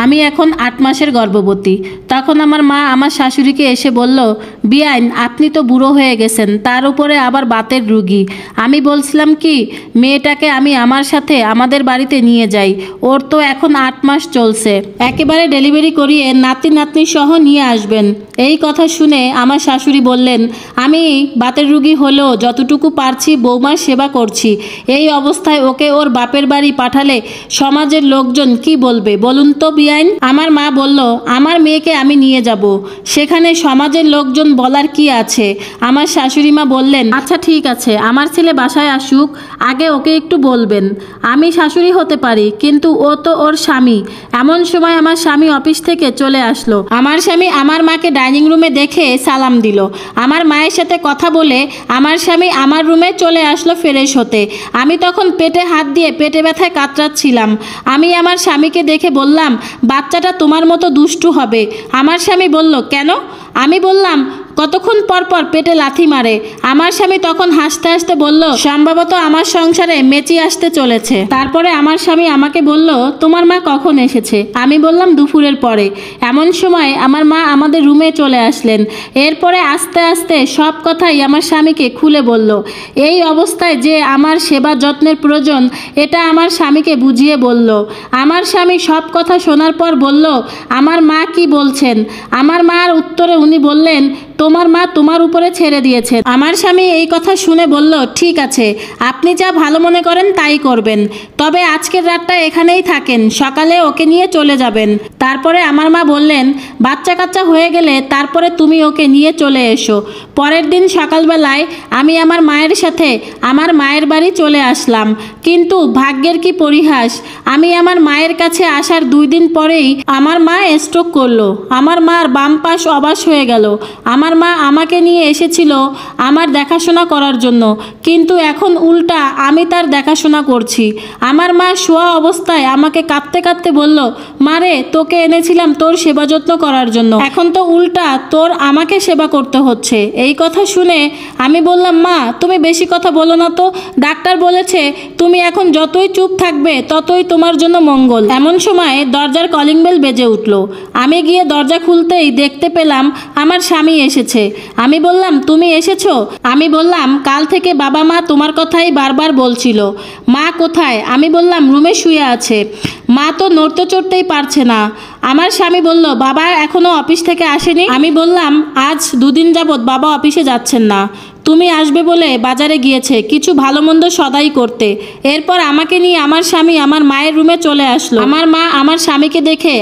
আমি এখন 8 মাসের গর্ভবতী। তখন আমার মা আমার শাশুড়িকে এসে বলল, বিয়াইন আপনি তো বুড়ো হয়ে গেছেন, তার উপরে আবার বাতের রুগী। আমি বলছিলাম কি মেয়েটাকে আমি আমার সাথে আমাদের বাড়িতে নিয়ে যাই, ওর তো এখন 8 মাস চলছে, একেবারে ডেলিভারি করিয়ে নাতি নাতনি সহ নিয়ে আসবেন। এই কথা শুনে আমার শাশুড়ি বললেন, আমি বাতের রুগী হলেও যতটুকু পারছি বৌমার সেবা করছি, এই অবস্থায় ওকে ওর বাপের বাড়ি পাঠালে সমাজের লোকজন কি বলবে বলুন তো বিয়াইন? আমার মা বলল, আমার মেয়েকে আমি নিয়ে যাব, সেখানে সমাজের লোকজন বলার কি আছে? আমার শাশুড়ি মা বললেন, আচ্ছা ঠিক আছে, আমার ছেলে বাসায় আসুক, আগে ওকে একটু বলবেন। আমি শাশুড়ি হতে পারি, কিন্তু ও তো ওর স্বামী। এমন সময় আমার স্বামী অফিস থেকে চলে আসলো। আমার স্বামী আমার মাকে ডাইনিং রুমে দেখে সালাম দিল। আমার মায়ের সাথে কথা বলে আমার স্বামী আমার রুমে চলে আসলো ফ্রেশ হতে। আমি তখন পেটে হাত দিয়ে পেটে ব্যথায় কাতরাচ্ছিলাম। আমি আমার স্বামীকে দেখে বললাম, বাচ্চাটা তোমার মতো দুষ্টু হবে। আমার স্বামী বলল, কেন? আমি বললাম, কতক্ষণ পর পর পেটে লাথি মারে। আমার স্বামী তখন হাসতে হাসতে বলল, সম্ভবত আমার সংসারে মেচি আসতে চলেছে। তারপরে আমার স্বামী আমাকে বলল, তোমার মা কখন এসেছে? আমি বললাম, দুপুরের পরে। এমন সময় আমার মা আমাদের রুমে চলে আসলেন। এরপরে আস্তে আস্তে সব কথাই আমার স্বামীকে খুলে বলল। এই অবস্থায় যে আমার সেবা যত্নের প্রয়োজন এটা আমার স্বামীকে বুঝিয়ে বলল। আমার স্বামী সব কথা শোনার পর বলল, আমার মা কি বলছেন? আমার মার উত্তরে উনি বললেন, তোমার মা তোমার উপরে ছেড়ে দিয়েছে। আমার স্বামী এই কথা শুনে বলল, ঠিক আছে, আপনি যা ভালো মনে করেন তাই করবেন, তবে আজকের রাতটা এখানেই থাকেন, সকালে ওকে নিয়ে চলে যাবেন। তারপরে আমার মা বললেন, বাচ্চা কাচ্চা হয়ে গেলে তারপরে তুমি ওকে নিয়ে চলে এসো। পরের দিন সকালবেলায় আমি আমার মায়ের সাথে আমার মায়ের বাড়ি চলে আসলাম। কিন্তু ভাগ্যের কি পরিহাস, আমি আমার মায়ের কাছে আসার 2 দিন পরেই আমার মা স্ট্রোক করলো। আমার মার বাম পাশ অবশ হয়ে গেল। আমার মা আমাকে নিয়ে এসেছিল আমার দেখাশোনা করার জন্য, কিন্তু এখন উল্টা আমি তার দেখাশোনা করছি। আমার মা শোয়া অবস্থায় আমাকে কাঁদতে কাঁদতে বলল, মারে তোকে এনেছিলাম তোর সেবা যত্ন করার জন্য, এখন তো উল্টা তোর আমাকে সেবা করতে হচ্ছে। এই কথা শুনে আমি বললাম, মা তুমি বেশি কথা বলো না তো, ডাক্তার বলেছে তুমি এখন যতই চুপ থাকবে ততই তোমার জন্য মঙ্গল। এমন সময় দরজার কলিং বেল বেজে উঠল। আমি গিয়ে দরজা খুলতেই দেখতে পেলাম আমার স্বামী এসেছে। আমি বললাম, তুমি এসেছো? আমি বললাম, কাল থেকে বাবা মা তোমার কথাই বারবার বলছিল। মা কোথায়? আমি বললাম, রুমে শুয়ে আছে। মা তো নড়তে চড়তেই পারছে না। আমার স্বামী বলল, বাবা এখনো অফিস থেকে আসেনি? আমি বললাম, আজ 2 দিন যাবৎ বাবা অফিসে যাচ্ছেন না, তুমি আসবে বলে বাজারে গিয়েছে কিছু ভালো মন্দ সদাই করতে। এরপর আমাকে নিয়ে আমার স্বামী আমার মায়ের রুমে চলে আসলো। আমার মা আমার স্বামীকে দেখে